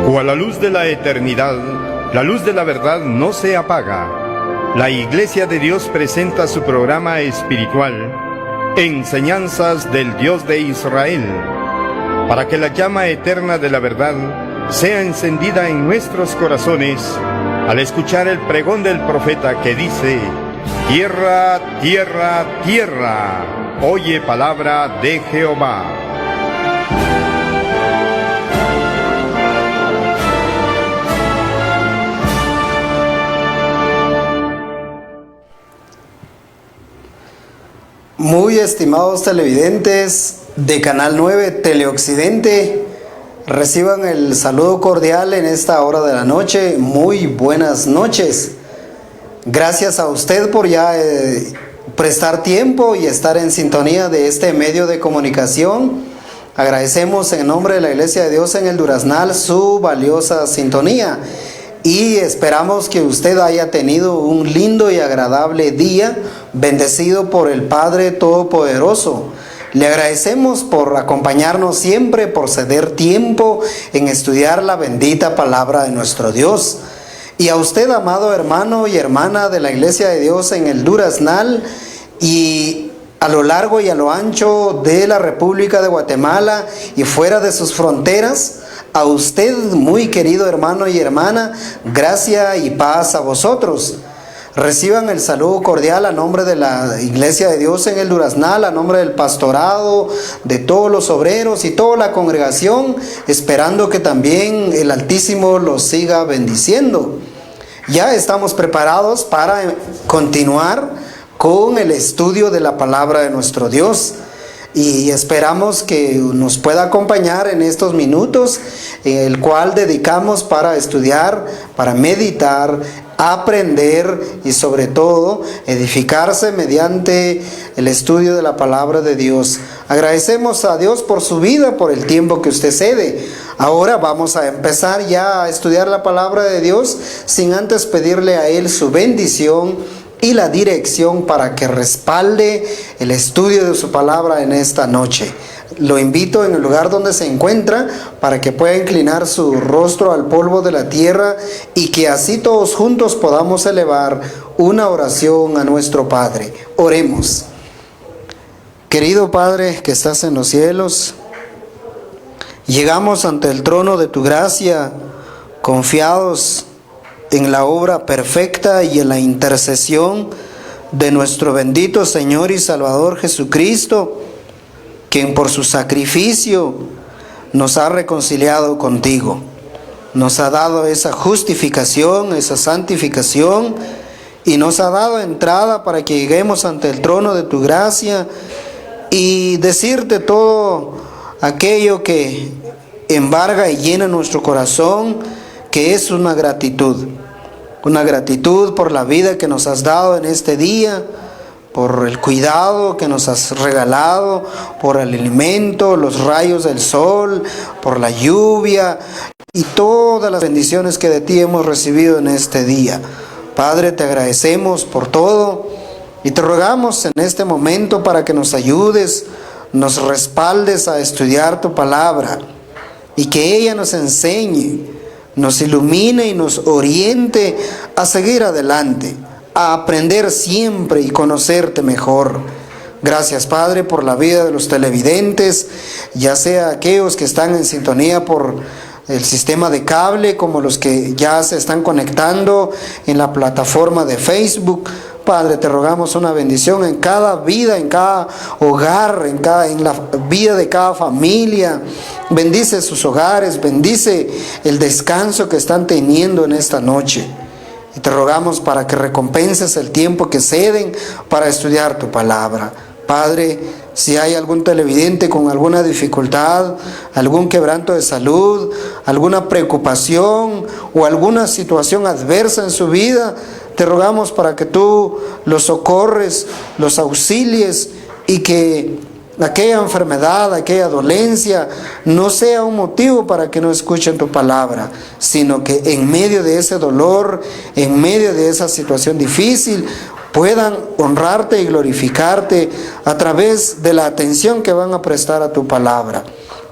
Cual la luz de la eternidad, la luz de la verdad no se apaga. La Iglesia de Dios presenta su programa espiritual, Enseñanzas del Dios de Israel, para que la llama eterna de la verdad sea encendida en nuestros corazones al escuchar el pregón del profeta que dice: tierra, tierra, tierra, oye palabra de Jehová. Muy estimados televidentes de Canal 9 Teleoccidente, reciban el saludo cordial en esta hora de la noche. Muy buenas noches. Gracias a usted por ya prestar tiempo y estar en sintonía de este medio de comunicación. Agradecemos en nombre de la Iglesia de Dios en el Duraznal su valiosa sintonía y esperamos que usted haya tenido un lindo y agradable día, bendecido por el Padre Todopoderoso. Le agradecemos por acompañarnos siempre, por ceder tiempo en estudiar la bendita palabra de nuestro Dios. Y a usted, amado hermano y hermana de la Iglesia de Dios en el Duraznal y a lo largo y a lo ancho de la República de Guatemala y fuera de sus fronteras, a usted, muy querido hermano y hermana, gracia y paz a vosotros. Reciban el saludo cordial a nombre de la Iglesia de Dios en el Duraznal, a nombre del pastorado, de todos los obreros y toda la congregación, esperando que también el Altísimo los siga bendiciendo. Ya estamos preparados para continuar con el estudio de la palabra de nuestro Dios. Y esperamos que nos pueda acompañar en estos minutos, el cual dedicamos para estudiar, para meditar, aprender y sobre todo edificarse mediante el estudio de la palabra de Dios. Agradecemos a Dios por su vida, por el tiempo que usted cede. Ahora vamos a empezar ya a estudiar la palabra de Dios sin antes pedirle a Él su bendición y la dirección para que respalde el estudio de su palabra en esta noche. Lo invito en el lugar donde se encuentra para que pueda inclinar su rostro al polvo de la tierra y que así todos juntos podamos elevar una oración a nuestro Padre. Oremos. Querido Padre que estás en los cielos, llegamos ante el trono de tu gracia confiados en la obra perfecta y en la intercesión de nuestro bendito Señor y Salvador Jesucristo, quien por su sacrificio nos ha reconciliado contigo, nos ha dado esa justificación, esa santificación y nos ha dado entrada para que lleguemos ante el trono de tu gracia y decirte todo aquello que embarga y llena nuestro corazón, que es una gratitud por la vida que nos has dado en este día, por el cuidado que nos has regalado, por el alimento, los rayos del sol, por la lluvia y todas las bendiciones que de ti hemos recibido en este día. Padre, te agradecemos por todo y te rogamos en este momento para que nos ayudes, nos respaldes a estudiar tu palabra y que ella nos enseñe, nos ilumine y nos oriente a seguir adelante, a aprender siempre y conocerte mejor. Gracias, Padre, por la vida de los televidentes, ya sea aquellos que están en sintonía por el sistema de cable, como los que ya se están conectando en la plataforma de Facebook. Padre, te rogamos una bendición en cada vida, en cada hogar, en la vida de cada familia. Bendice sus hogares, bendice el descanso que están teniendo en esta noche. Y te rogamos para que recompenses el tiempo que ceden para estudiar tu palabra. Padre, si hay algún televidente con alguna dificultad, algún quebranto de salud, alguna preocupación o alguna situación adversa en su vida, te rogamos para que tú los socorres, los auxilies y que aquella enfermedad, aquella dolencia no sea un motivo para que no escuchen tu palabra, sino que en medio de ese dolor, en medio de esa situación difícil, puedan honrarte y glorificarte a través de la atención que van a prestar a tu palabra.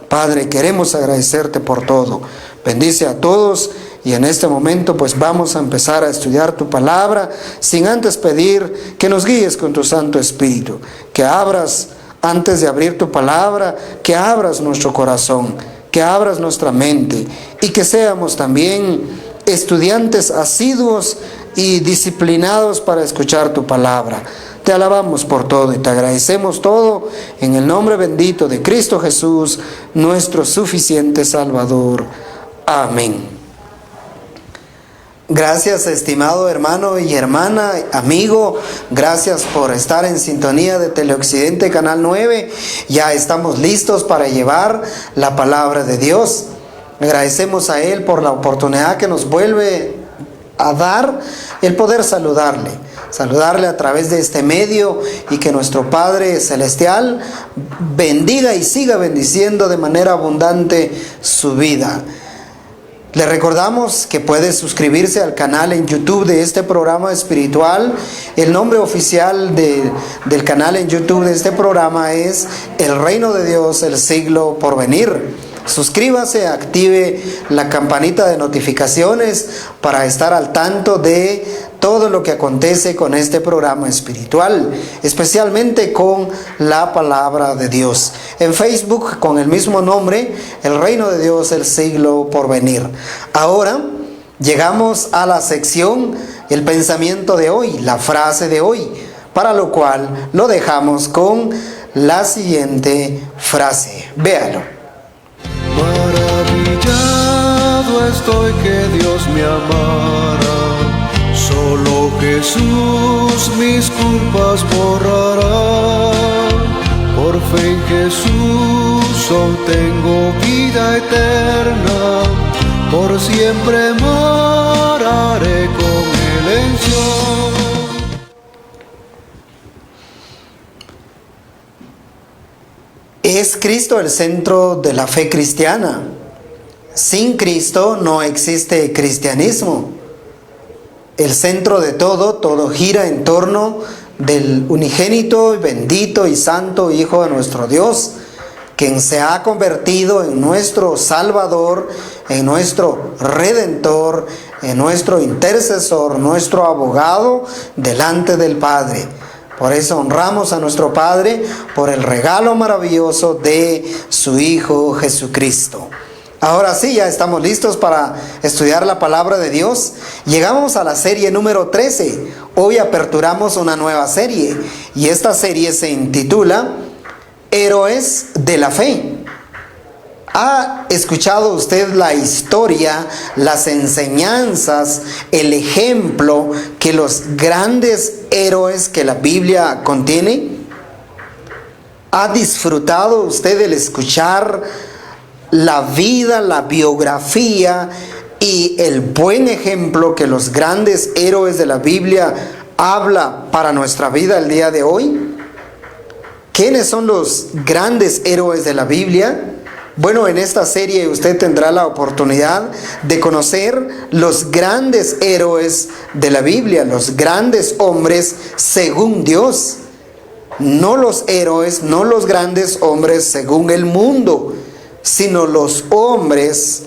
Padre, queremos agradecerte por todo. Bendice a todos y en este momento pues vamos a empezar a estudiar tu palabra sin antes pedir que nos guíes con tu Santo Espíritu, que abras antes de abrir tu palabra, que abras nuestro corazón, que abras nuestra mente y que seamos también estudiantes asiduos y disciplinados para escuchar tu palabra. Te alabamos por todo y te agradecemos todo en el nombre bendito de Cristo Jesús, nuestro suficiente Salvador. Amén. Gracias, estimado hermano y hermana, amigo. Gracias por estar en sintonía de Teleoccidente Canal 9. Ya estamos listos para llevar la palabra de Dios. Agradecemos a Él por la oportunidad que nos vuelve a dar el poder saludarle a través de este medio, y que nuestro Padre Celestial bendiga y siga bendiciendo de manera abundante su vida. Le recordamos que puede suscribirse al canal en YouTube de este programa espiritual. El nombre oficial del canal en YouTube de este programa es El Reino de Dios, el siglo por venir. Suscríbase, active la campanita de notificaciones para estar al tanto de todo lo que acontece con este programa espiritual, especialmente con la palabra de Dios. En Facebook con el mismo nombre, El Reino de Dios, el siglo por venir. Ahora llegamos a la sección El pensamiento de hoy, la frase de hoy, para lo cual lo dejamos con la siguiente frase. Véalo. Maravillado estoy que Dios me amara, solo Jesús mis culpas borrará. Por fe en Jesús obtengo vida eterna, por siempre moraré con Él en Sion. ¿Es Cristo el centro de la fe cristiana? Sin Cristo no existe cristianismo. El centro de todo gira en torno del unigénito, bendito y santo Hijo de nuestro Dios, quien se ha convertido en nuestro Salvador, en nuestro Redentor, en nuestro intercesor, nuestro abogado delante del Padre. Por eso honramos a nuestro Padre por el regalo maravilloso de su Hijo Jesucristo. Ahora sí, ya estamos listos para estudiar la palabra de Dios. Llegamos a la serie número 13. Hoy aperturamos una nueva serie y esta serie se intitula Héroes de la Fe. ¿Ha escuchado usted la historia, las enseñanzas, el ejemplo que los grandes héroes que la Biblia contiene? ¿Ha disfrutado usted el escuchar la vida, la biografía y el buen ejemplo que los grandes héroes de la Biblia habla para nuestra vida el día de hoy? ¿Quiénes son los grandes héroes de la Biblia? Bueno, en esta serie usted tendrá la oportunidad de conocer los grandes héroes de la Biblia, los grandes hombres según Dios. No los héroes, no los grandes hombres según el mundo, sino los hombres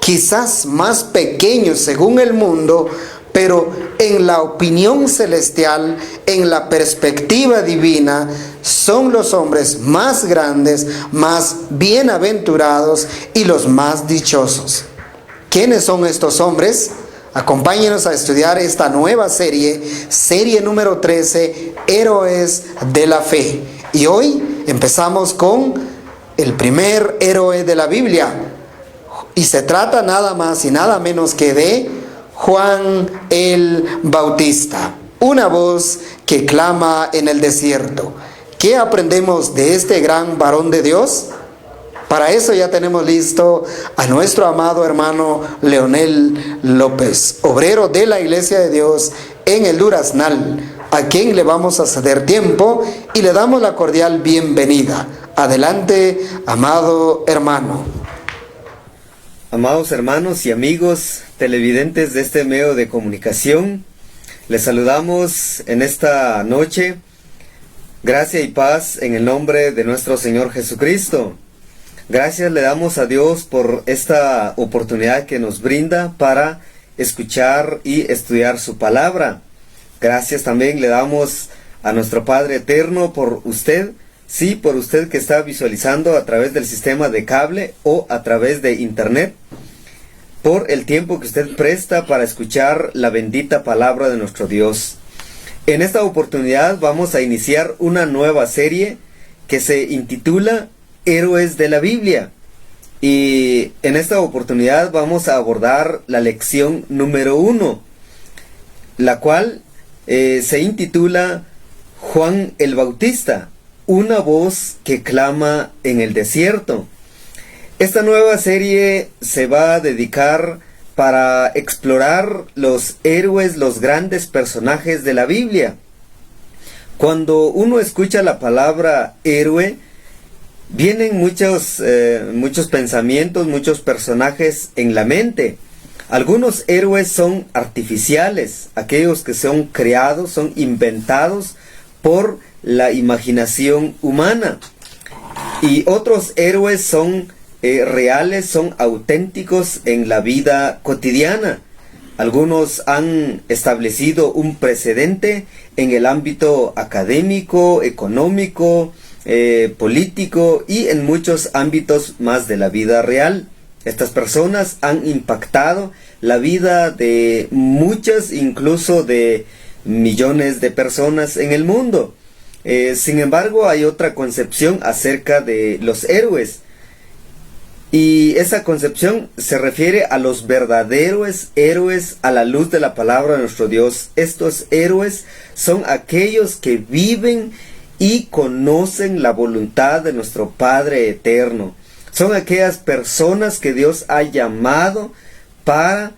quizás más pequeños según el mundo, pero en la opinión celestial, en la perspectiva divina, son los hombres más grandes, más bienaventurados y los más dichosos. ¿Quiénes son estos hombres? Acompáñenos a estudiar esta nueva serie, serie número 13, Héroes de la Fe. Y hoy empezamos con el primer héroe de la Biblia. Y se trata nada más y nada menos que de Juan el Bautista, una voz que clama en el desierto. ¿Qué aprendemos de este gran varón de Dios? Para eso ya tenemos listo a nuestro amado hermano Leonel López, obrero de la Iglesia de Dios en el Duraznal, a quien le vamos a ceder tiempo y le damos la cordial bienvenida. Adelante, amado hermano. Amados hermanos y amigos televidentes de este medio de comunicación, les saludamos en esta noche. Gracia y paz en el nombre de nuestro Señor Jesucristo. Gracias le damos a Dios por esta oportunidad que nos brinda para escuchar y estudiar su palabra. Gracias también le damos a nuestro Padre Eterno por usted, sí, por usted que está visualizando a través del sistema de cable o a través de internet, por el tiempo que usted presta para escuchar la bendita palabra de nuestro Dios. En esta oportunidad vamos a iniciar una nueva serie que se intitula Héroes de la Biblia. Y en esta oportunidad vamos a abordar la lección número 1, la cual se intitula Juan el Bautista, una voz que clama en el desierto. Esta nueva serie se va a dedicar para explorar los héroes, los grandes personajes de la Biblia. Cuando uno escucha la palabra héroe, vienen muchos pensamientos, muchos personajes en la mente. Algunos héroes son artificiales, aquellos que son creados, son inventados por la imaginación humana. Y otros héroes son reales, son auténticos en la vida cotidiana. Algunos han establecido un precedente en el ámbito académico, económico, político y en muchos ámbitos más de la vida real. Estas personas han impactado la vida de muchas, incluso de millones de personas en el mundo. Sin embargo, hay otra concepción acerca de los héroes. Y esa concepción se refiere a los verdaderos héroes a la luz de la palabra de nuestro Dios. Estos héroes son aquellos que viven y conocen la voluntad de nuestro Padre Eterno. Son aquellas personas que Dios ha llamado para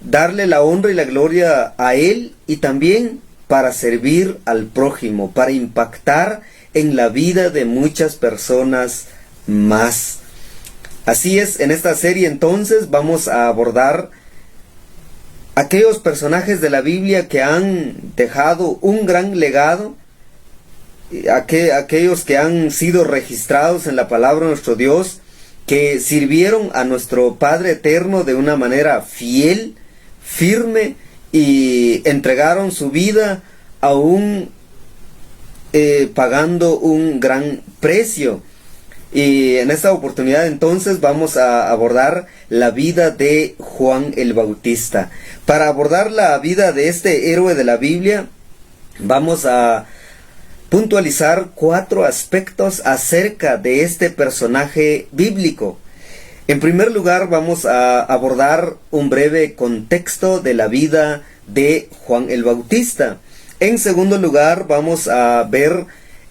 darle la honra y la gloria a Él y también para servir al prójimo, para impactar en la vida de muchas personas más. Así es, en esta serie entonces vamos a abordar aquellos personajes de la Biblia que han dejado un gran legado, aquellos que han sido registrados en la palabra de nuestro Dios, que sirvieron a nuestro Padre Eterno de una manera fiel, firme, y entregaron su vida aún pagando un gran precio. Y en esta oportunidad entonces vamos a abordar la vida de Juan el Bautista. Para abordar la vida de este héroe de la Biblia, vamos a puntualizar 4 aspectos acerca de este personaje bíblico. En primer lugar, vamos a abordar un breve contexto de la vida de Juan el Bautista. En segundo lugar, vamos a ver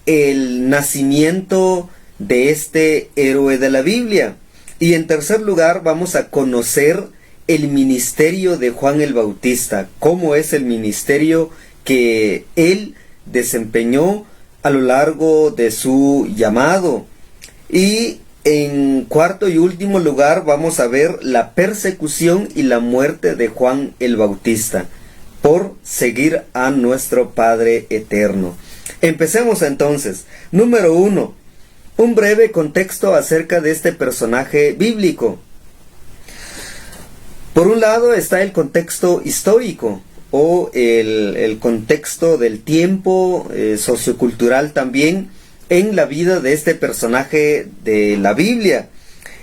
el nacimiento de este héroe de la Biblia. Y en tercer lugar, vamos a conocer el ministerio de Juan el Bautista, cómo es el ministerio que él desempeñó a lo largo de su llamado. Y en cuarto y último lugar vamos a ver la persecución y la muerte de Juan el Bautista por seguir a nuestro Padre Eterno. Empecemos entonces. Número 1. Un breve contexto acerca de este personaje bíblico. Por un lado está el contexto histórico o el contexto del tiempo sociocultural también en la vida de este personaje de la Biblia.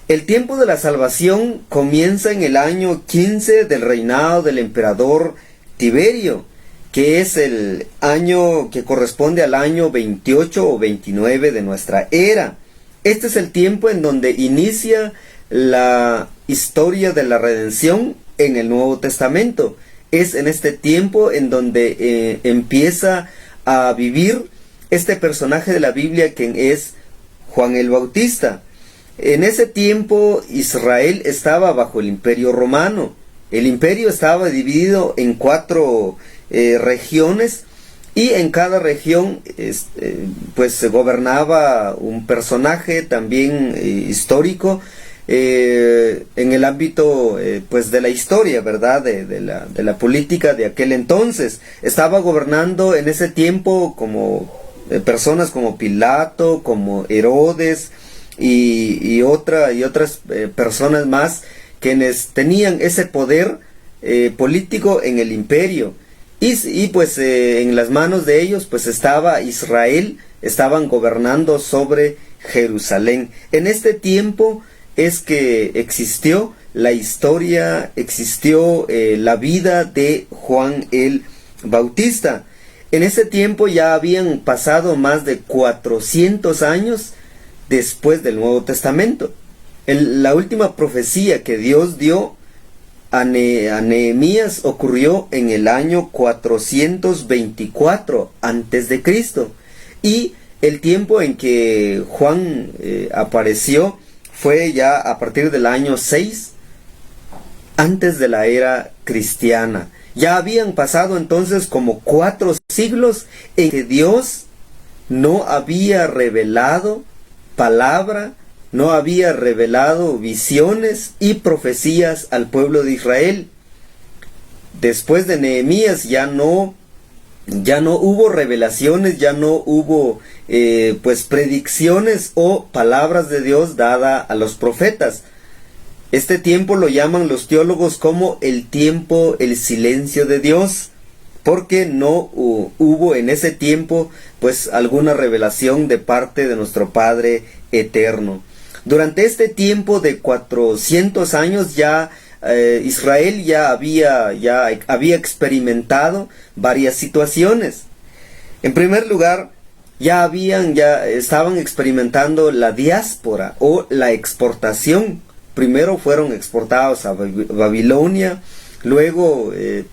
El tiempo de la salvación comienza en el año 15 del reinado del emperador Tiberio, que es el año que corresponde al año 28 o 29 de nuestra era. Este es el tiempo en donde inicia la historia de la redención en el Nuevo Testamento. Es en este tiempo en donde empieza a vivir este personaje de la Biblia, quien es Juan el Bautista. En ese tiempo Israel estaba bajo el Imperio Romano. El imperio estaba dividido en 4 regiones, y en cada región pues se gobernaba un personaje también histórico en el ámbito pues de la historia, ¿verdad? De la política de aquel entonces. Estaba gobernando en ese tiempo como personas como Pilato, como Herodes, y otras personas más quienes tenían ese poder político en el imperio. Y pues en las manos de ellos pues estaba Israel, estaban gobernando sobre Jerusalén. En este tiempo es que existió la historia, existió la vida de Juan el Bautista. En ese tiempo ya habían pasado más de 400 años después del Nuevo Testamento. La última profecía que Dios dio a Nehemías ocurrió en el año 424 antes de Cristo, y el tiempo en que Juan apareció fue ya a partir del año 6 antes de la era cristiana. Ya habían pasado entonces como 4 siglos en que Dios no había revelado palabra, no había revelado visiones y profecías al pueblo de Israel. Después de Nehemías ya no hubo revelaciones, ya no hubo pues predicciones o palabras de Dios dada a los profetas. Este tiempo lo llaman los teólogos como el silencio de Dios, porque no hubo en ese tiempo pues alguna revelación de parte de nuestro Padre eterno. Durante este tiempo de 400 años ya Israel ya había experimentado varias situaciones. En primer lugar, ya estaban experimentando la diáspora o la exportación. Primero fueron exportados a Babilonia, luego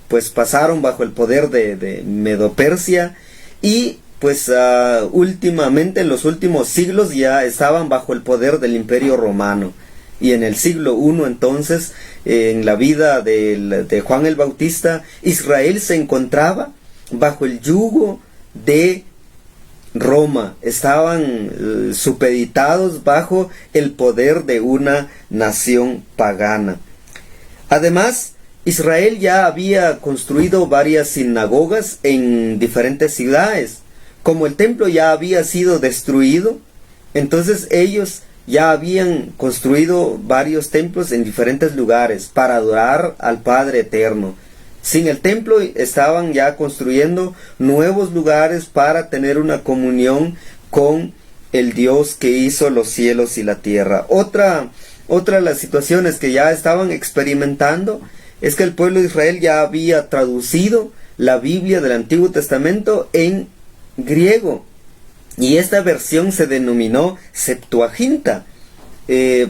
pues pasaron bajo el poder de Medo-Persia, y pues últimamente en los últimos siglos ya estaban bajo el poder del Imperio Romano. Y en el siglo I entonces, en la vida de Juan el Bautista, Israel se encontraba bajo el yugo de Roma, estaban supeditados bajo el poder de una nación pagana. Además, Israel ya había construido varias sinagogas en diferentes ciudades. Como el templo ya había sido destruido, entonces ellos ya habían construido varios templos en diferentes lugares para adorar al Padre Eterno. Sin el templo estaban ya construyendo nuevos lugares para tener una comunión con el Dios que hizo los cielos y la tierra. Otra de las situaciones que ya estaban experimentando es que el pueblo de Israel ya había traducido la Biblia del Antiguo Testamento en griego, y esta versión se denominó Septuaginta.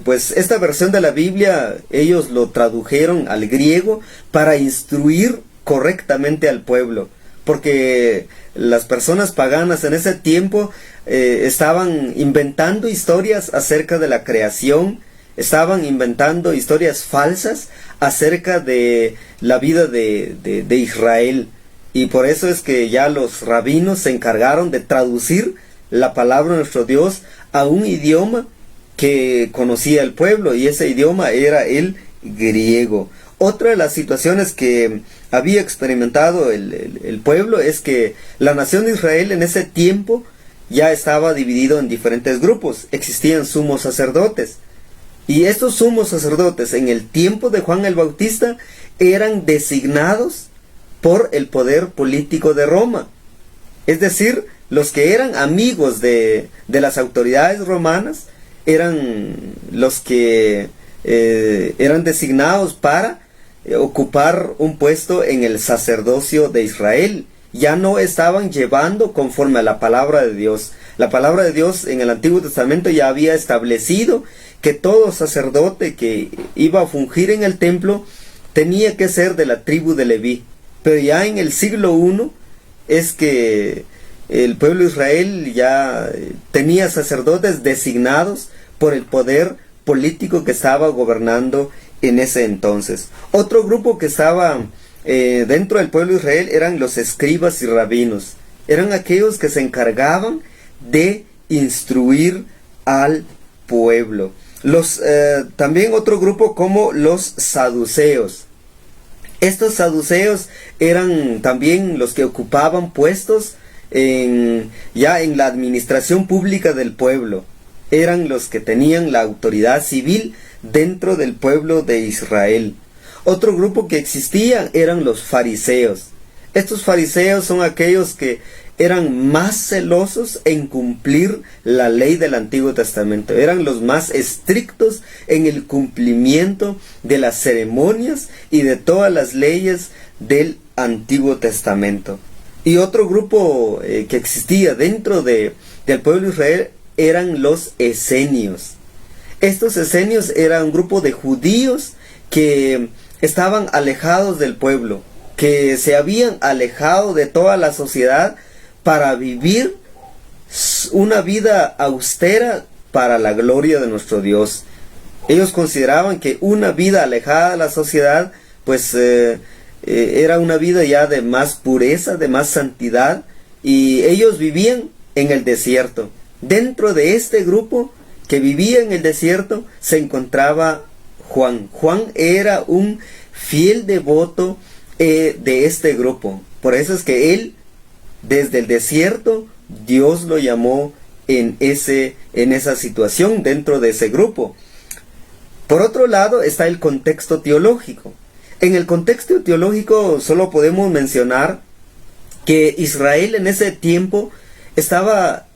Pues esta versión de la Biblia ellos lo tradujeron al griego para instruir correctamente al pueblo, porque las personas paganas en ese tiempo estaban inventando historias acerca de la creación, estaban inventando historias falsas acerca de la vida de Israel, y por eso es que ya los rabinos se encargaron de traducir la palabra de nuestro Dios a un idioma que conocía el pueblo, y ese idioma era el griego. Otra de las situaciones que había experimentado el pueblo es que la nación de Israel en ese tiempo ya estaba dividido en diferentes grupos. Existían sumos sacerdotes, y estos sumos sacerdotes en el tiempo de Juan el Bautista eran designados por el poder político de Roma. Es decir, los que eran amigos de las autoridades romanas eran los que eran designados para ocupar un puesto en el sacerdocio de Israel. Ya no estaban llevando conforme a la palabra de Dios. La palabra de Dios en el Antiguo Testamento ya había establecido que todo sacerdote que iba a fungir en el templo tenía que ser de la tribu de Leví. Pero ya en el siglo I es que el pueblo de Israel ya tenía sacerdotes designados por el poder político que estaba gobernando en ese entonces. Otro grupo que estaba dentro del pueblo de Israel eran los escribas y rabinos. Eran aquellos que se encargaban de instruir al pueblo. También otro grupo como los saduceos. Estos saduceos eran también los que ocupaban puestos ya en la administración pública del pueblo. eran los que tenían la autoridad civil dentro del pueblo de Israel. Otro grupo que existía eran los fariseos. Estos fariseos son aquellos que eran más celosos en cumplir la ley del Antiguo Testamento. Eran los más estrictos en el cumplimiento de las ceremonias y de todas las leyes del Antiguo Testamento. Y otro grupo que existía dentro del pueblo de Israel eran los esenios. Estos esenios eran un grupo de judíos que estaban alejados del pueblo, que se habían alejado de toda la sociedad para vivir una vida austera para la gloria de nuestro Dios. Ellos consideraban que una vida alejada de la sociedad, pues era una vida ya de más pureza, de más santidad, y ellos vivían en el desierto. Dentro de este grupo que vivía en el desierto se encontraba Juan. Juan era un fiel devoto de este grupo. Por eso es que él, desde el desierto, Dios lo llamó en esa situación dentro de ese grupo. Por otro lado está el contexto teológico. En el contexto teológico solo podemos mencionar que Israel en ese tiempo estaba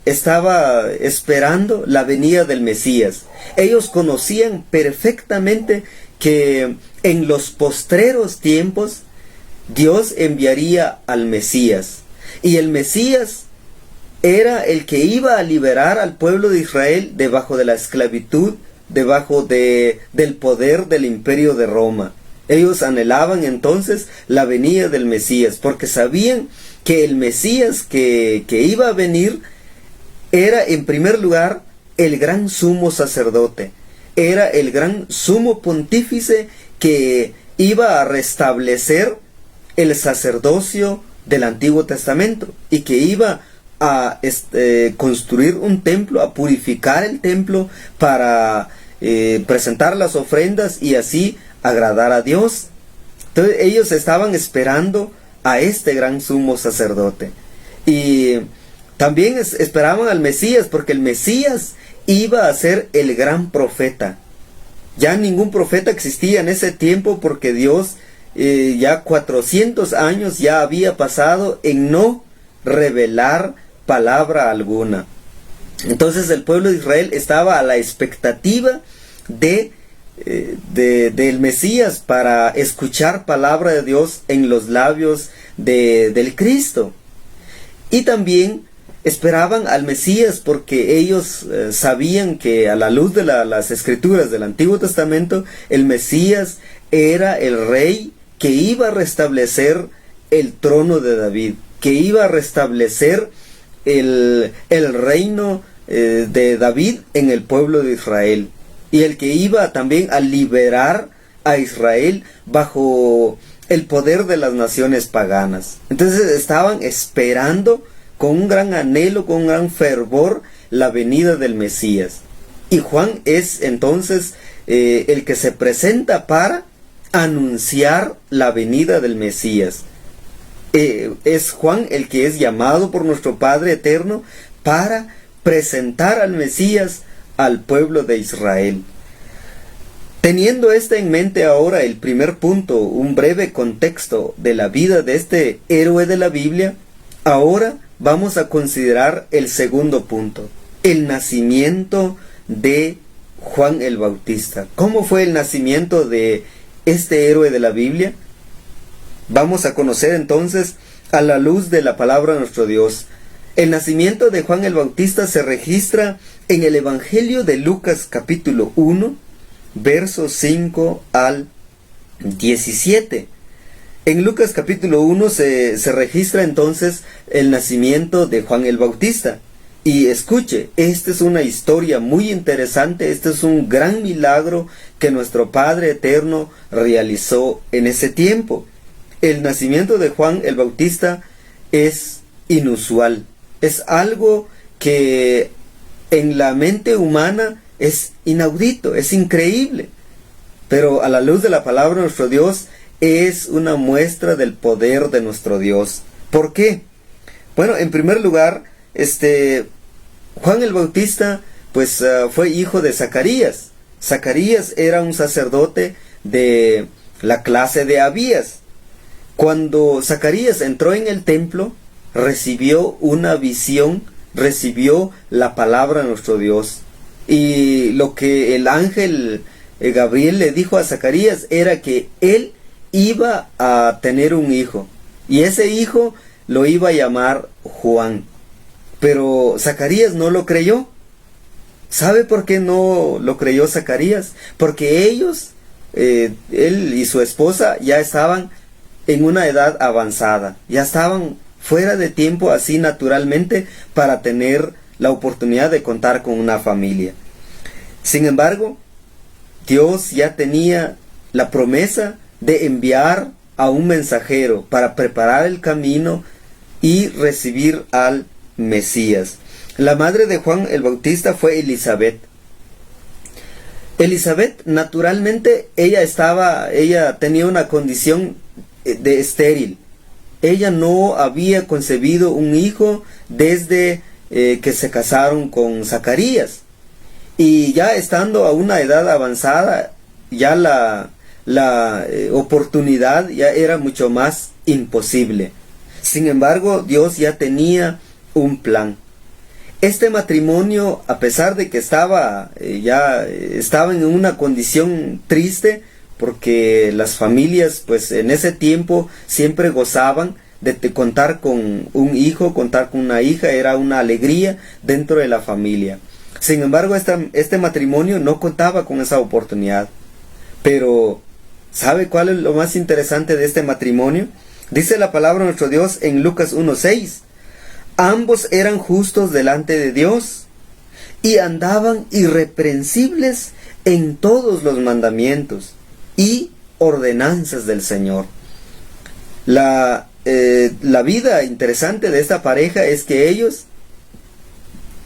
esperando la venida del Mesías. Ellos conocían perfectamente que en los postreros tiempos Dios enviaría al Mesías. Y el Mesías era el que iba a liberar al pueblo de Israel debajo de la esclavitud, debajo del poder del imperio de Roma. Ellos anhelaban entonces la venida del Mesías, porque sabían que el Mesías que iba a venir era en primer lugar el gran sumo sacerdote, era el gran sumo pontífice que iba a restablecer el sacerdocio del Antiguo Testamento y que iba a construir un templo, a purificar el templo para presentar las ofrendas y así agradar a Dios. Entonces ellos estaban esperando a este gran sumo sacerdote y también esperaban al Mesías, porque el Mesías iba a ser el gran profeta. Ya ningún profeta existía en ese tiempo, porque Dios ya 400 años ya había pasado en no revelar palabra alguna. Entonces el pueblo de Israel estaba a la expectativa del Mesías para escuchar palabra de Dios en los labios del Cristo. Y también esperaban al Mesías porque ellos sabían que a la luz de las escrituras del Antiguo Testamento, el Mesías era el rey que iba a restablecer el trono de David, que iba a restablecer el reino de David en el pueblo de Israel, y el que iba también a liberar a Israel bajo el poder de las naciones paganas. Entonces estaban esperando con un gran anhelo, con un gran fervor, la venida del Mesías. Y Juan es entonces el que se presenta para anunciar la venida del Mesías. Es Juan el que es llamado por nuestro Padre Eterno para presentar al Mesías al pueblo de Israel. Teniendo en mente ahora el primer punto, un breve contexto de la vida de este héroe de la Biblia, ahora vamos a considerar el segundo punto, el nacimiento de Juan el Bautista. ¿Cómo fue el nacimiento de este héroe de la Biblia? Vamos a conocer entonces a la luz de la palabra de nuestro Dios. El nacimiento de Juan el Bautista se registra en el Evangelio de Lucas capítulo 1, versos 5 al 17. En Lucas capítulo 1 se registra entonces el nacimiento de Juan el Bautista. Y escuche, esta es una historia muy interesante, este es un gran milagro que nuestro Padre Eterno realizó en ese tiempo. El nacimiento de Juan el Bautista es inusual, es algo que en la mente humana es inaudito, es increíble, pero a la luz de la palabra de nuestro Dios es una muestra del poder de nuestro Dios. ¿Por qué? Bueno, en primer lugar, Juan el Bautista pues fue hijo de Zacarías. Zacarías era un sacerdote de la clase de Abías. Cuando Zacarías entró en el templo, recibió una visión, recibió la palabra de nuestro Dios. Y lo que el ángel Gabriel le dijo a Zacarías era que él iba a tener un hijo. Y ese hijo lo iba a llamar Juan. Pero Zacarías no lo creyó. ¿Sabe por qué no lo creyó Zacarías? Porque ellos, él y su esposa, ya estaban en una edad avanzada. Ya estaban fuera de tiempo, así naturalmente, para tener la oportunidad de contar con una familia. Sin embargo, Dios ya tenía la promesa de enviar a un mensajero para preparar el camino y recibir al Mesías. La madre de Juan el Bautista fue Elizabeth. Elizabeth, naturalmente, ella tenía una condición de estéril. Ella no había concebido un hijo desde que se casaron con Zacarías. Y ya estando a una edad avanzada, ya la oportunidad ya era mucho más imposible. Sin embargo, Dios ya tenía un plan. Este matrimonio, a pesar de que estaban en una condición triste, porque las familias, pues en ese tiempo siempre gozaban de contar con un hijo, contar con una hija, era una alegría dentro de la familia. Sin embargo, este matrimonio no contaba con esa oportunidad. Pero, ¿sabe cuál es lo más interesante de este matrimonio? Dice la palabra de nuestro Dios en Lucas 1:6. Ambos eran justos delante de Dios y andaban irreprensibles en todos los mandamientos y ordenanzas del Señor. La vida interesante de esta pareja es que ellos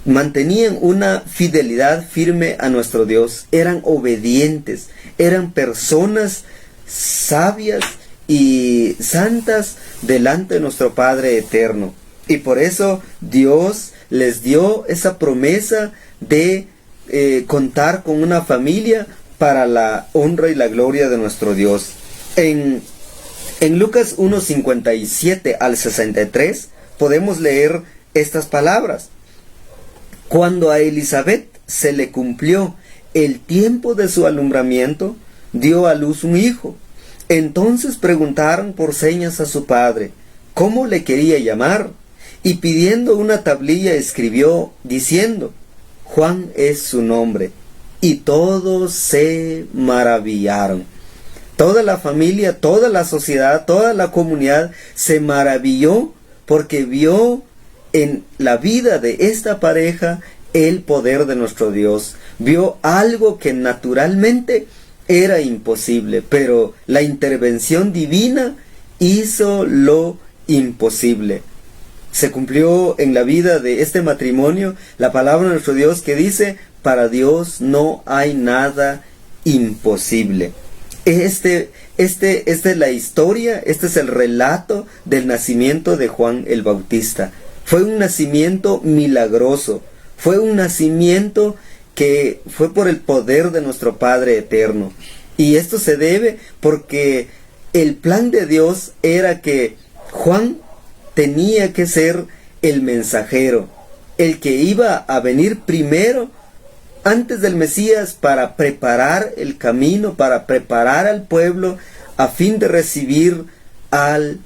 mantenían una fidelidad firme a nuestro Dios, eran obedientes, eran personas sabias y santas delante de nuestro Padre eterno. Y por eso Dios les dio esa promesa de contar con una familia para la honra y la gloria de nuestro Dios. En Lucas 1:57 al 63 podemos leer estas palabras. Cuando a Elizabeth se le cumplió el tiempo de su alumbramiento, dio a luz un hijo. Entonces preguntaron por señas a su padre cómo le quería llamar, y pidiendo una tablilla escribió diciendo: Juan es su nombre. Y todos se maravillaron. Toda la familia, toda la sociedad, toda la comunidad se maravilló porque vio en la vida de esta pareja el poder de nuestro Dios. Vio algo que naturalmente era imposible, pero la intervención divina hizo lo imposible. Se cumplió en la vida de este matrimonio la palabra de nuestro Dios que dice: para Dios no hay nada imposible. Esta es la historia, este es el relato del nacimiento de Juan el Bautista. Fue un nacimiento milagroso, fue un nacimiento que fue por el poder de nuestro Padre eterno. Y esto se debe porque el plan de Dios era que Juan tenía que ser el mensajero, el que iba a venir primero antes del Mesías para preparar el camino, para preparar al pueblo a fin de recibir al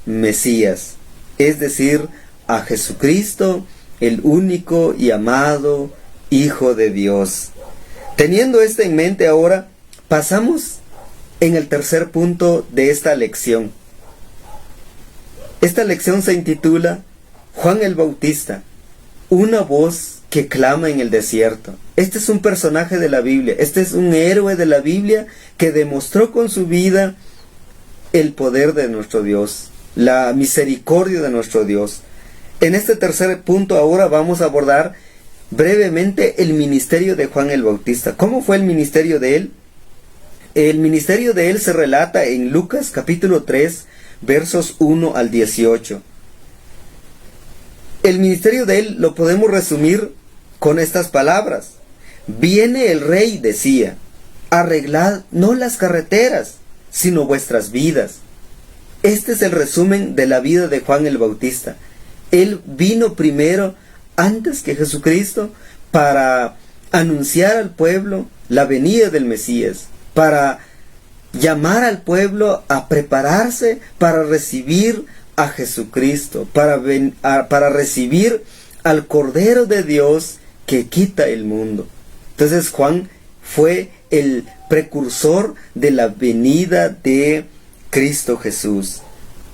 Mesías, es decir, a Jesucristo, el único y amado Hijo de Dios. Teniendo esto en mente ahora, pasamos en el tercer punto de esta lección. Esta lección se intitula Juan el Bautista, una voz que clama en el desierto. Este es un personaje de la Biblia, este es un héroe de la Biblia que demostró con su vida el poder de nuestro Dios, la misericordia de nuestro Dios. En este tercer punto ahora vamos a abordar brevemente el ministerio de Juan el Bautista. ¿Cómo fue el ministerio de él? El ministerio de él se relata en Lucas capítulo 3, versos 1 al 18. El ministerio de él lo podemos resumir con estas palabras: viene el rey, decía, arreglad no las carreteras, sino vuestras vidas. Este es el resumen de la vida de Juan el Bautista. Él vino primero, antes que Jesucristo, para anunciar al pueblo la venida del Mesías, para llamar al pueblo a prepararse para recibir a Jesucristo, para recibir al Cordero de Dios que quita el mundo. Entonces Juan fue el precursor de la venida de Cristo Jesús.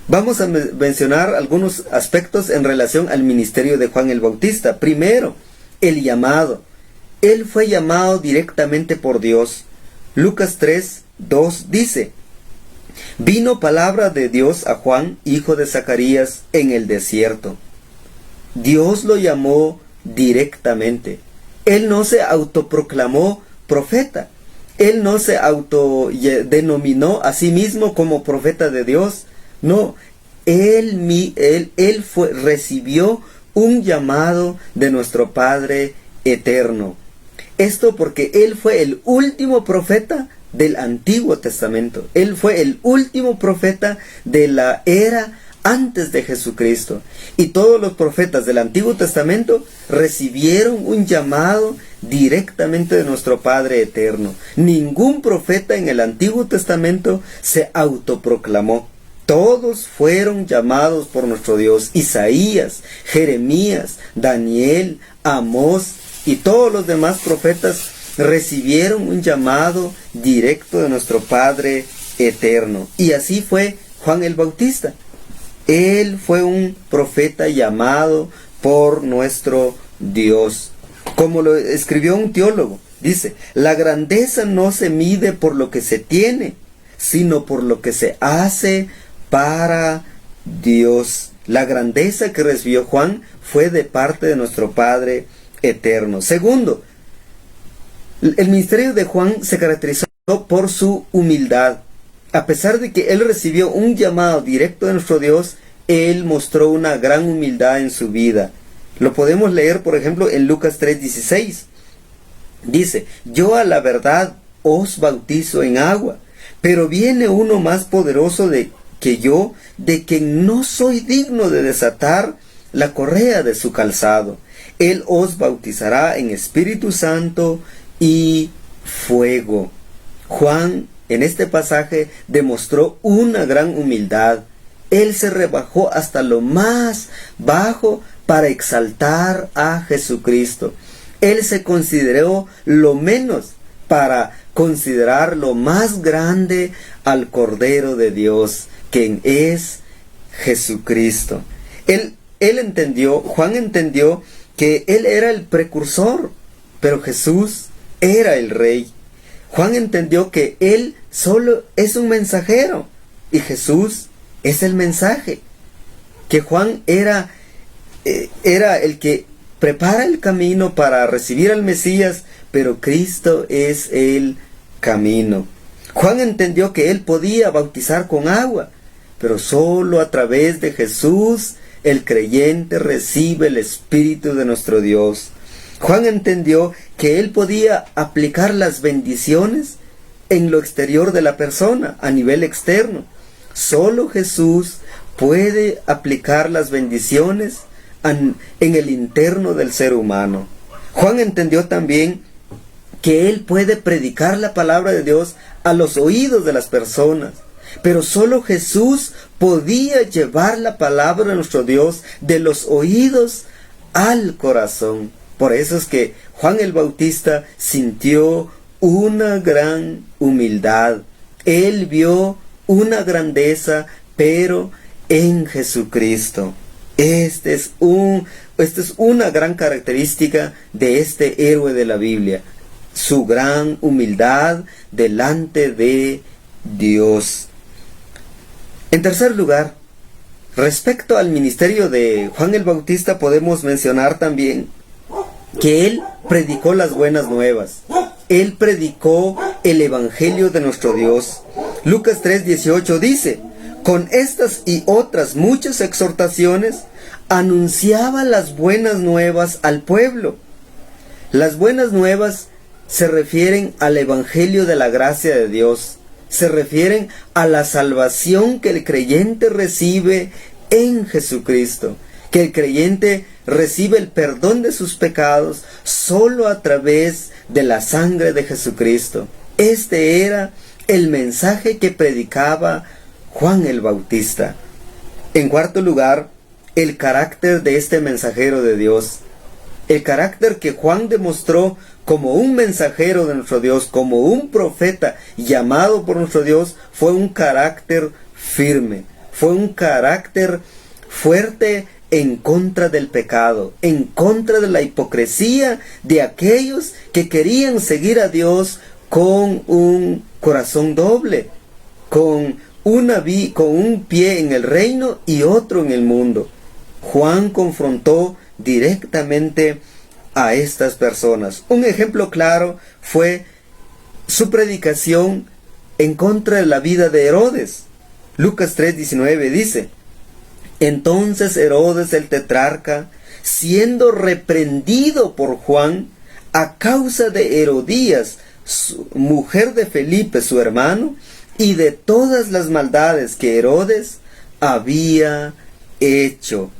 Vamos a mencionar algunos aspectos en relación al ministerio de Juan el Bautista. Primero, el llamado. Él fue llamado directamente por Dios. Lucas 3:2 dice: vino palabra de Dios a Juan, hijo de Zacarías, en el desierto. Dios lo llamó directamente. Él no se autoproclamó profeta. Él no se autodenominó a sí mismo como profeta de Dios. No, él recibió un llamado de nuestro Padre eterno. Esto porque Él fue el último profeta del Antiguo Testamento. Él fue el último profeta de la era antes de Jesucristo. Y todos los profetas del Antiguo Testamento recibieron un llamado directamente de nuestro Padre eterno. Ningún profeta en el Antiguo Testamento se autoproclamó. Todos fueron llamados por nuestro Dios. Isaías, Jeremías, Daniel, Amós y todos los demás profetas recibieron un llamado directo de nuestro Padre eterno. Y así fue Juan el Bautista. Él fue un profeta llamado por nuestro Dios. Como lo escribió un teólogo, dice: la grandeza no se mide por lo que se tiene, sino por lo que se hace para Dios. La grandeza que recibió Juan fue de parte de nuestro Padre eterno. Segundo, el ministerio de Juan se caracterizó por su humildad. A pesar de que él recibió un llamado directo de nuestro Dios, él mostró una gran humildad en su vida. Lo podemos leer, por ejemplo, en Lucas 3:16. Dice: yo a la verdad os bautizo en agua, pero viene uno más poderoso que yo, de quien no soy digno de desatar la correa de su calzado. Él os bautizará en Espíritu Santo y fuego. Juan, en este pasaje, demostró una gran humildad. Él se rebajó hasta lo más bajo para exaltar a Jesucristo. Él se consideró lo menos para considerar lo más grande al Cordero de Dios, quien es Jesucristo. Juan entendió que él era el precursor, pero Jesús era el Rey. Juan entendió que él solo es un mensajero y Jesús es el mensaje. Que Juan era el que prepara el camino para recibir al Mesías, pero Cristo es el camino. Juan entendió que él podía bautizar con agua, pero solo a través de Jesús el creyente recibe el Espíritu de nuestro Dios. Juan entendió que él podía aplicar las bendiciones en lo exterior de la persona, a nivel externo. Solo Jesús puede aplicar las bendiciones en el interno del ser humano. Juan entendió también que él puede predicar la palabra de Dios a los oídos de las personas, pero solo Jesús podía llevar la palabra de nuestro Dios de los oídos al corazón. Por eso es que Juan el Bautista sintió una gran humildad. Él vio una grandeza, pero en Jesucristo. Esta es una gran característica de este héroe de la Biblia. Su gran humildad delante de Dios. En tercer lugar, respecto al ministerio de Juan el Bautista, podemos mencionar también que él predicó las buenas nuevas. Él predicó el evangelio de nuestro Dios. Lucas 3:18 dice: con estas y otras muchas exhortaciones anunciaba las buenas nuevas al pueblo. Las buenas nuevas se refieren al Evangelio de la gracia de Dios, se refieren a la salvación que el creyente recibe en Jesucristo, que el creyente recibe el perdón de sus pecados solo a través de la sangre de Jesucristo. Este era el mensaje que predicaba Juan el Bautista. En cuarto lugar, el carácter de este mensajero de Dios. El carácter que Juan demostró como un mensajero de nuestro Dios, como un profeta llamado por nuestro Dios, fue un carácter firme, fue un carácter fuerte en contra del pecado, en contra de la hipocresía de aquellos que querían seguir a Dios con un corazón doble, con un pie en el reino y otro en el mundo. Juan confrontó directamente a estas personas. Un ejemplo claro fue su predicación en contra de la vida de Herodes. Lucas 3:19 dice: entonces Herodes el tetrarca, siendo reprendido por Juan a causa de Herodías, mujer de Felipe su hermano, y de todas las maldades que Herodes había hecho.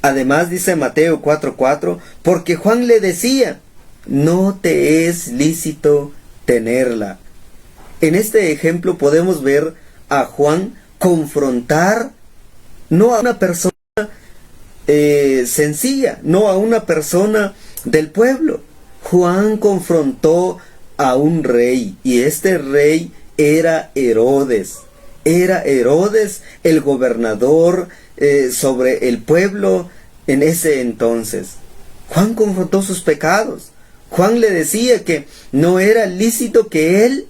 Además dice Mateo 4:4, porque Juan le decía: no te es lícito tenerla. En este ejemplo podemos ver a Juan confrontar no a una persona sencilla, no a una persona del pueblo. Juan confrontó a un rey, y este rey era Herodes. Era Herodes el gobernador sobre el pueblo en ese entonces. Juan confrontó sus pecados. Juan le decía que no era lícito que él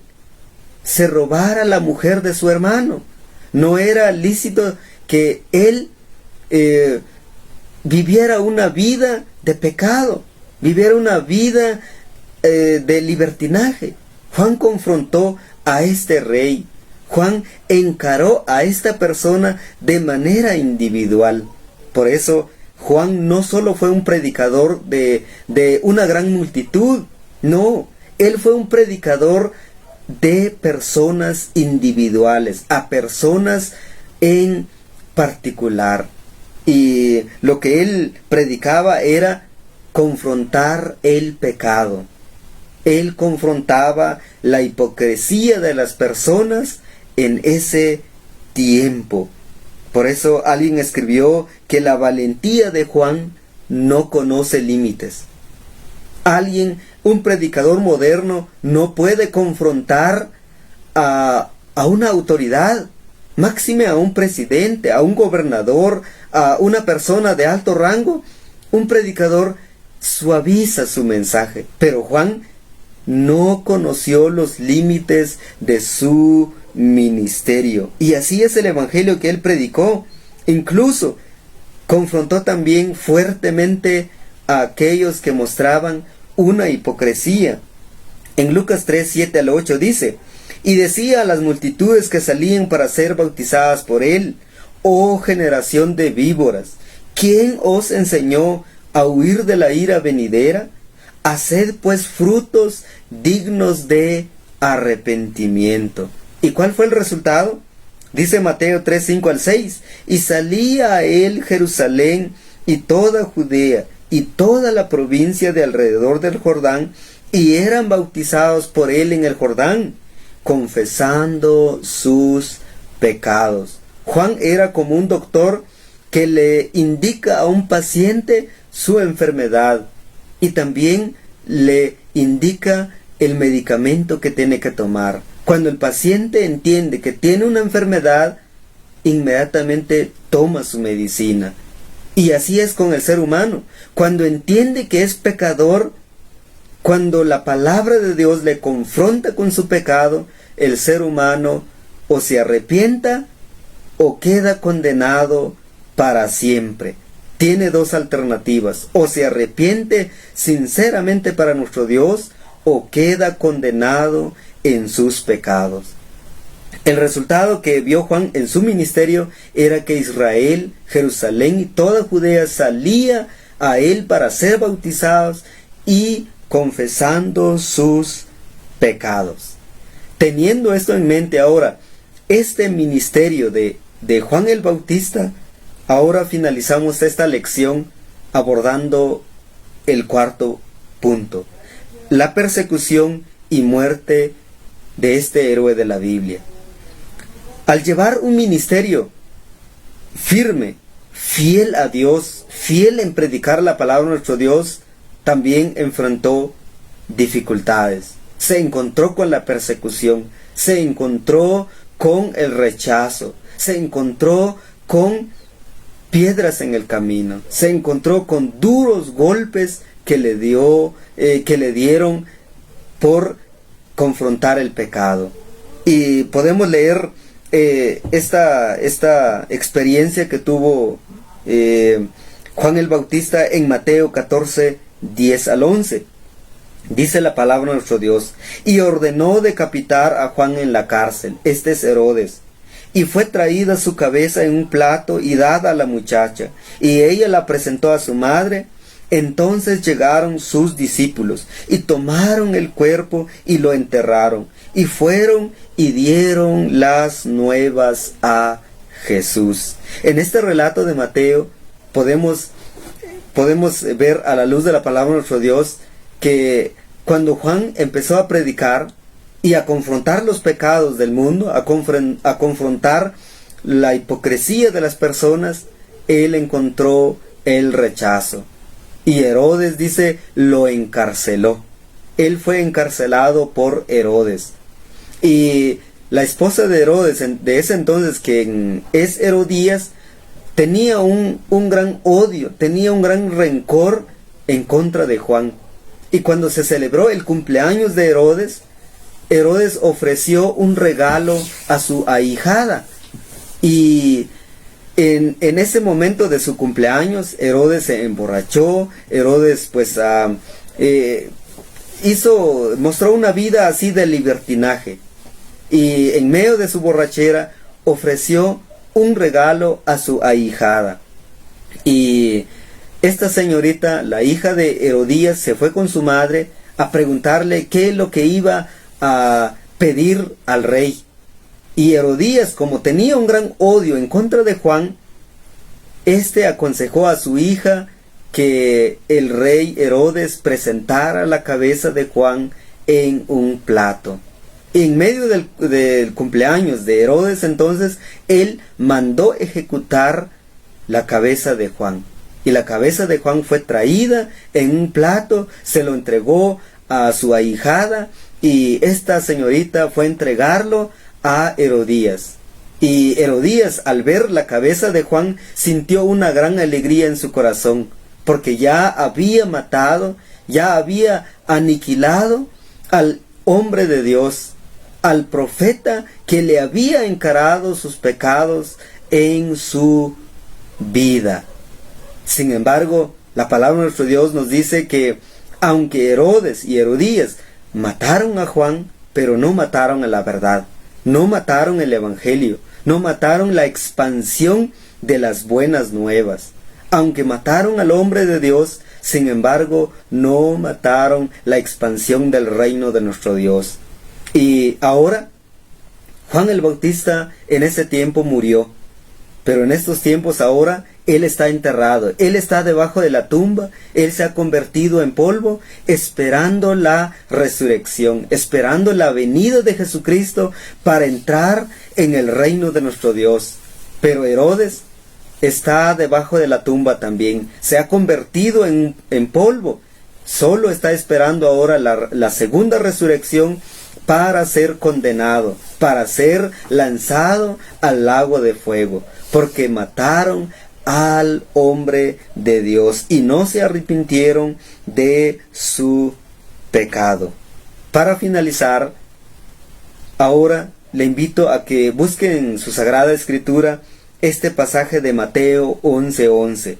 se robara la mujer de su hermano. No era lícito que él viviera una vida de pecado, viviera una vida de libertinaje. Juan confrontó a este rey. Juan encaró a esta persona de manera individual. Por eso Juan no solo fue un predicador de una gran multitud, no, él fue un predicador de personas individuales, a personas en particular. Y lo que él predicaba era confrontar el pecado. Él confrontaba la hipocresía de las personas en ese tiempo. Por eso alguien escribió que la valentía de Juan no conoce límites. Un predicador moderno, no puede confrontar a una autoridad, máxime a un presidente, a un gobernador, a una persona de alto rango. Un predicador suaviza su mensaje, pero Juan no conoció los límites de su ministerio. Y así es el evangelio que él predicó. Incluso confrontó también fuertemente a aquellos que mostraban una hipocresía. En Lucas 3:7-8 dice: y decía a las multitudes que salían para ser bautizadas por él: oh generación de víboras, ¿quién os enseñó a huir de la ira venidera? Haced pues frutos dignos de arrepentimiento. ¿Y cuál fue el resultado? Dice Mateo 3:5-6: y salía a él Jerusalén y toda Judea y toda la provincia de alrededor del Jordán, y eran bautizados por él en el Jordán, confesando sus pecados. Juan era como un doctor que le indica a un paciente su enfermedad y también le indica el medicamento que tiene que tomar. Cuando el paciente entiende que tiene una enfermedad, inmediatamente toma su medicina. Y así es con el ser humano. Cuando entiende que es pecador, cuando la palabra de Dios le confronta con su pecado, el ser humano o se arrepienta o queda condenado para siempre. Tiene dos alternativas: o se arrepiente sinceramente para nuestro Dios, o queda condenado en sus pecados. El resultado que vio Juan en su ministerio era que Israel, Jerusalén y toda Judea salía a él para ser bautizados, y confesando sus pecados. Teniendo esto en mente ahora, este ministerio de Juan el Bautista, ahora finalizamos esta lección abordando el cuarto punto, la persecución y muerte de este héroe de la Biblia. Al llevar un ministerio firme, fiel a Dios, fiel en predicar la palabra de nuestro Dios, también enfrentó dificultades. Se encontró con la persecución, se encontró con el rechazo, se encontró con piedras en el camino, se encontró con duros golpes que le dieron por confrontar el pecado. Y podemos leer esta experiencia que tuvo Juan el Bautista en Mateo 14, 10 al 11. Dice la palabra de nuestro Dios: y ordenó decapitar a Juan en la cárcel. Este es Herodes. Y fue traída su cabeza en un plato y dada a la muchacha, y ella la presentó a su madre. Entonces llegaron sus discípulos, y tomaron el cuerpo y lo enterraron, y fueron y dieron las nuevas a Jesús. En este relato de Mateo podemos ver a la luz de la palabra de nuestro Dios que cuando Juan empezó a predicar y a confrontar los pecados del mundo, a confrontar la hipocresía de las personas, él encontró el rechazo. Y Herodes, dice, lo encarceló. Él fue encarcelado por Herodes. Y la esposa de Herodes, de ese entonces, que es Herodías, tenía un gran odio, tenía un gran rencor en contra de Juan. Y cuando se celebró el cumpleaños de Herodes, Herodes ofreció un regalo a su ahijada. Y en ese momento de su cumpleaños, Herodes se emborrachó. Herodes mostró una vida así de libertinaje. Y en medio de su borrachera ofreció un regalo a su ahijada. Y esta señorita, la hija de Herodías, se fue con su madre a preguntarle qué es lo que iba a pedir al rey. Y Herodías, como tenía un gran odio en contra de Juan, aconsejó a su hija que el rey Herodes presentara la cabeza de Juan en un plato. En medio del cumpleaños de Herodes, entonces, él mandó ejecutar la cabeza de Juan. Y la cabeza de Juan fue traída en un plato, se lo entregó a su ahijada, y esta señorita fue a entregarlo a Herodías. Y Herodías, al ver la cabeza de Juan, sintió una gran alegría en su corazón, porque ya había matado, ya había aniquilado al hombre de Dios, al profeta que le había encarado sus pecados en su vida. Sin embargo, la palabra de nuestro Dios nos dice que aunque Herodes y Herodías mataron a Juan, pero no mataron a la verdad, no mataron el evangelio, no mataron la expansión de las buenas nuevas. Aunque mataron al hombre de Dios, sin embargo, no mataron la expansión del reino de nuestro Dios. Y ahora, Juan el Bautista en ese tiempo murió, pero en estos tiempos ahora, él está enterrado, él está debajo de la tumba, él se ha convertido en polvo, esperando la resurrección, esperando la venida de Jesucristo para entrar en el reino de nuestro Dios. Pero Herodes está debajo de la tumba también, se ha convertido en polvo, solo está esperando ahora la segunda resurrección para ser condenado, para ser lanzado al lago de fuego, porque mataron al hombre de Dios y no se arrepintieron de su pecado. Para finalizar, ahora le invito a que busquen en su Sagrada Escritura este pasaje de Mateo 11:11.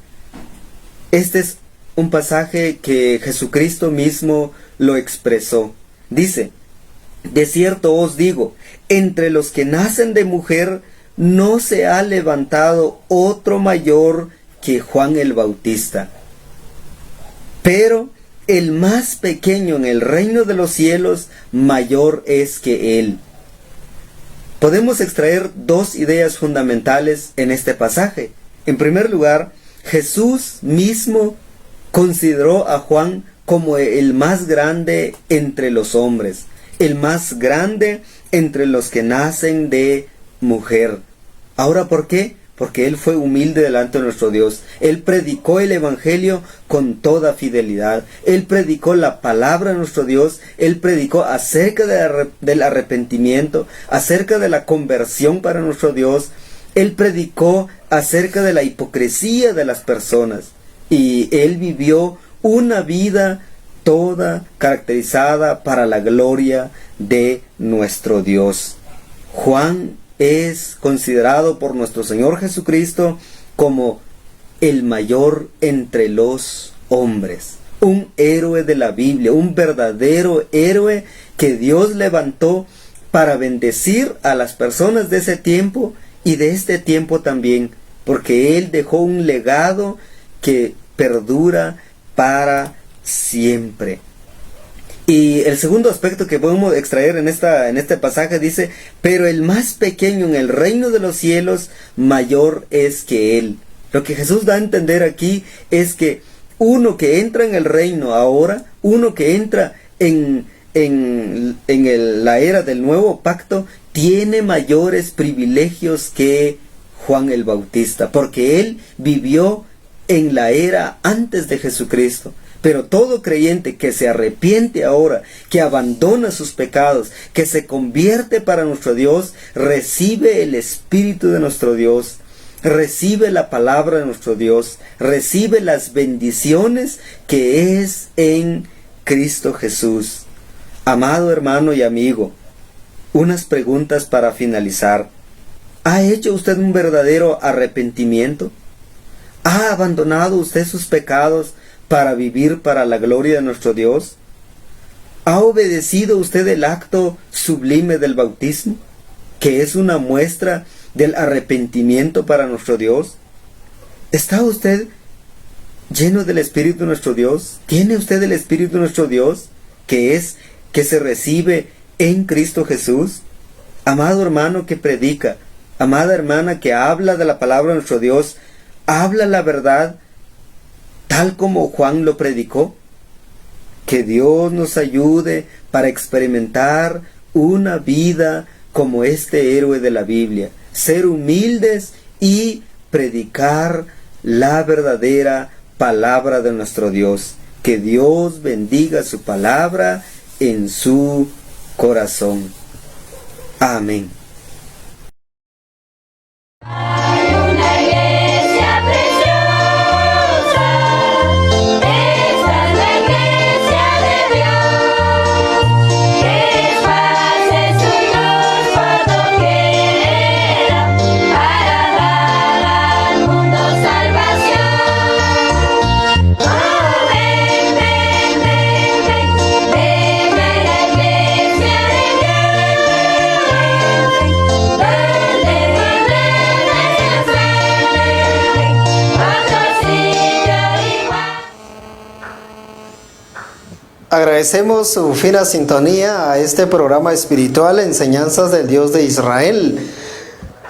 Este es un pasaje que Jesucristo mismo lo expresó. Dice: de cierto os digo, entre los que nacen de mujer no se ha levantado otro mayor que Juan el Bautista. Pero el más pequeño en el reino de los cielos, mayor es que él. Podemos extraer dos ideas fundamentales en este pasaje. En primer lugar, Jesús mismo consideró a Juan como el más grande entre los hombres, el más grande entre los que nacen de mujer. Ahora, ¿por qué? Porque él fue humilde delante de nuestro Dios. Él predicó el evangelio con toda fidelidad. Él predicó la palabra de nuestro Dios. Él predicó acerca del arrepentimiento, acerca de la conversión para nuestro Dios. Él predicó acerca de la hipocresía de las personas. Y él vivió una vida toda caracterizada para la gloria de nuestro Dios. Juan es considerado por nuestro Señor Jesucristo como el mayor entre los hombres, un héroe de la Biblia, un verdadero héroe que Dios levantó para bendecir a las personas de ese tiempo y de este tiempo también, porque Él dejó un legado que perdura para siempre. Y el segundo aspecto que podemos extraer en este pasaje dice, pero el más pequeño en el reino de los cielos, mayor es que él. Lo que Jesús da a entender aquí es que uno que entra en el reino ahora, uno que entra en la era del nuevo pacto, tiene mayores privilegios que Juan el Bautista, porque él vivió en la era antes de Jesucristo. Pero todo creyente que se arrepiente ahora, que abandona sus pecados, que se convierte para nuestro Dios, recibe el Espíritu de nuestro Dios, recibe la palabra de nuestro Dios, recibe las bendiciones que es en Cristo Jesús. Amado hermano y amigo, unas preguntas para finalizar. ¿Ha hecho usted un verdadero arrepentimiento? ¿Ha abandonado usted sus pecados para vivir para la gloria de nuestro Dios? ¿Ha obedecido usted el acto sublime del bautismo, que es una muestra del arrepentimiento para nuestro Dios? ¿Está usted lleno del Espíritu de nuestro Dios? ¿Tiene usted el Espíritu de nuestro Dios, que se recibe en Cristo Jesús? Amado hermano que predica, amada hermana que habla de la palabra de nuestro Dios, habla la verdad tal como Juan lo predicó. Que Dios nos ayude para experimentar una vida como este héroe de la Biblia, ser humildes y predicar la verdadera palabra de nuestro Dios. Que Dios bendiga su palabra en su corazón. Amén. Agradecemos su fina sintonía a este programa espiritual Enseñanzas del Dios de Israel.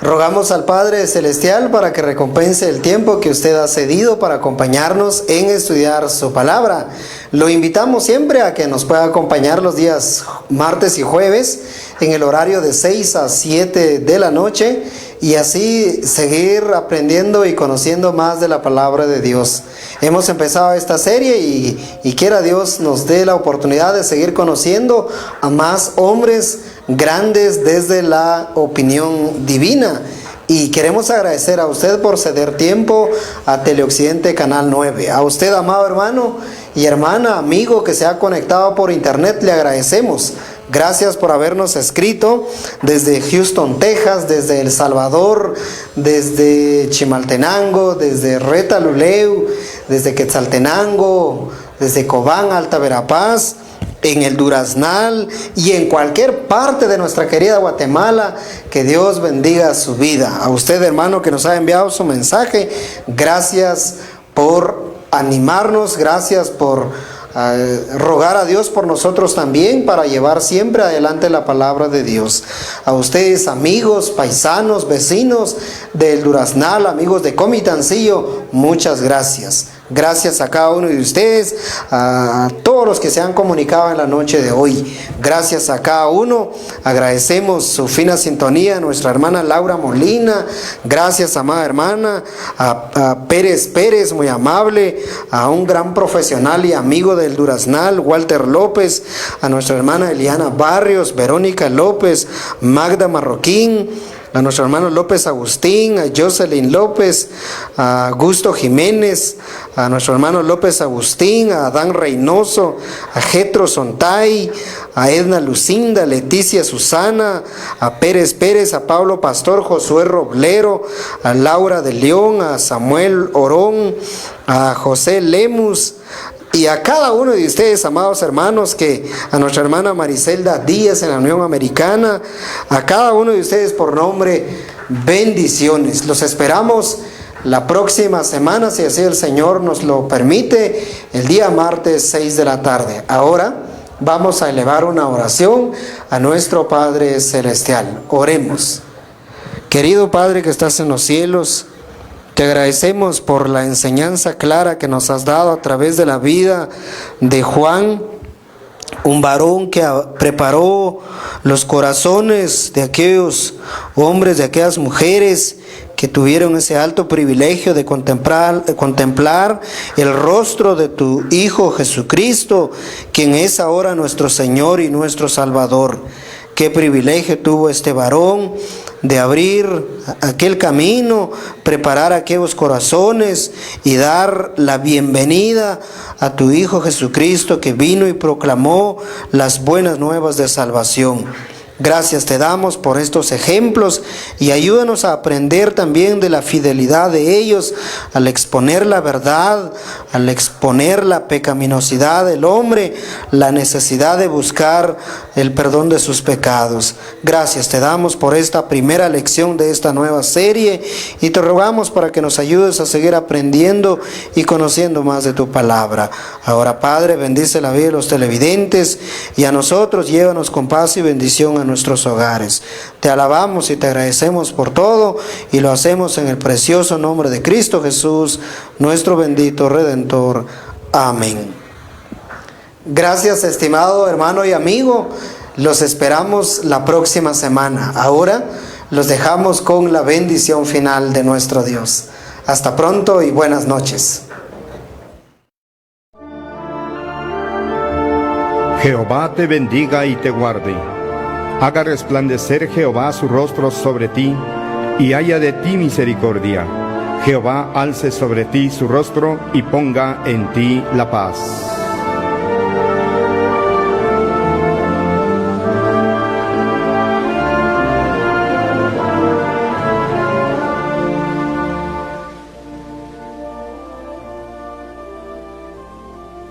Rogamos al Padre Celestial para que recompense el tiempo que usted ha cedido para acompañarnos en estudiar su palabra. Lo invitamos siempre a que nos pueda acompañar los días martes y jueves en el horario de 6 a 7 de la noche y así seguir aprendiendo y conociendo más de la palabra de Dios. Hemos empezado esta serie y quiera Dios nos dé la oportunidad de seguir conociendo a más hombres grandes desde la opinión divina. Y queremos agradecer a usted por ceder tiempo a Teleoccidente Canal 9. A usted, amado hermano y hermana, amigo que se ha conectado por internet, le agradecemos. Gracias por habernos escrito desde Houston, Texas, desde El Salvador, desde Chimaltenango, desde Retaluleu, desde Quetzaltenango, desde Cobán, Alta Verapaz, en el Duraznal y en cualquier parte de nuestra querida Guatemala. Que Dios bendiga su vida. A usted, hermano, que nos ha enviado su mensaje, gracias por animarnos, gracias por rogar a Dios por nosotros también para llevar siempre adelante la palabra de Dios. A ustedes, amigos, paisanos, vecinos del Duraznal, amigos de Comitancillo, muchas gracias. Gracias a cada uno de ustedes, a todos los que se han comunicado en la noche de hoy. Gracias a cada uno. Agradecemos su fina sintonía a nuestra hermana Laura Molina. Gracias, amada hermana. A Pérez, muy amable. A un gran profesional y amigo del Duraznal, Walter López. A nuestra hermana Eliana Barrios, Verónica López, Magda Marroquín. A nuestro hermano López Agustín, a Jocelyn López, a Augusto Jiménez, a nuestro hermano López Agustín, a Adán Reynoso, a Jetro Sontay, a Edna Lucinda, Leticia Susana, a Pérez, a Pablo Pastor, Josué Roblero, a Laura de León, a Samuel Orón, a José Lemus, y a cada uno de ustedes, amados hermanos, que a nuestra hermana Maricelda Díaz en la Unión Americana, a cada uno de ustedes por nombre, bendiciones. Los esperamos la próxima semana, si así el Señor nos lo permite, el día martes 6 de la tarde. Ahora vamos a elevar una oración a nuestro Padre Celestial. Oremos. Querido Padre que estás en los cielos, te agradecemos por la enseñanza clara que nos has dado a través de la vida de Juan, un varón que preparó los corazones de aquellos hombres, de aquellas mujeres que tuvieron ese alto privilegio de contemplar el rostro de tu Hijo Jesucristo, quien es ahora nuestro Señor y nuestro Salvador. Qué privilegio tuvo este varón de abrir aquel camino, preparar aquellos corazones y dar la bienvenida a tu Hijo Jesucristo, que vino y proclamó las buenas nuevas de salvación. Gracias te damos por estos ejemplos y ayúdanos a aprender también de la fidelidad de ellos al exponer la verdad, al exponer la pecaminosidad del hombre, la necesidad de buscar el perdón de sus pecados. Gracias te damos por esta primera lección de esta nueva serie y te rogamos para que nos ayudes a seguir aprendiendo y conociendo más de tu palabra. Ahora, Padre, bendice la vida de los televidentes y a nosotros llévanos con paz y bendición a nuestros hogares. Te alabamos y te agradecemos por todo y lo hacemos en el precioso nombre de Cristo Jesús, nuestro bendito Redentor. Amén. Gracias, estimado hermano y amigo. Los esperamos la próxima semana. Ahora los dejamos con la bendición final de nuestro Dios. Hasta pronto y buenas noches. Jehová te bendiga y te guarde. Haga resplandecer Jehová su rostro sobre ti, y haya de ti misericordia. Jehová alce sobre ti su rostro y ponga en ti la paz.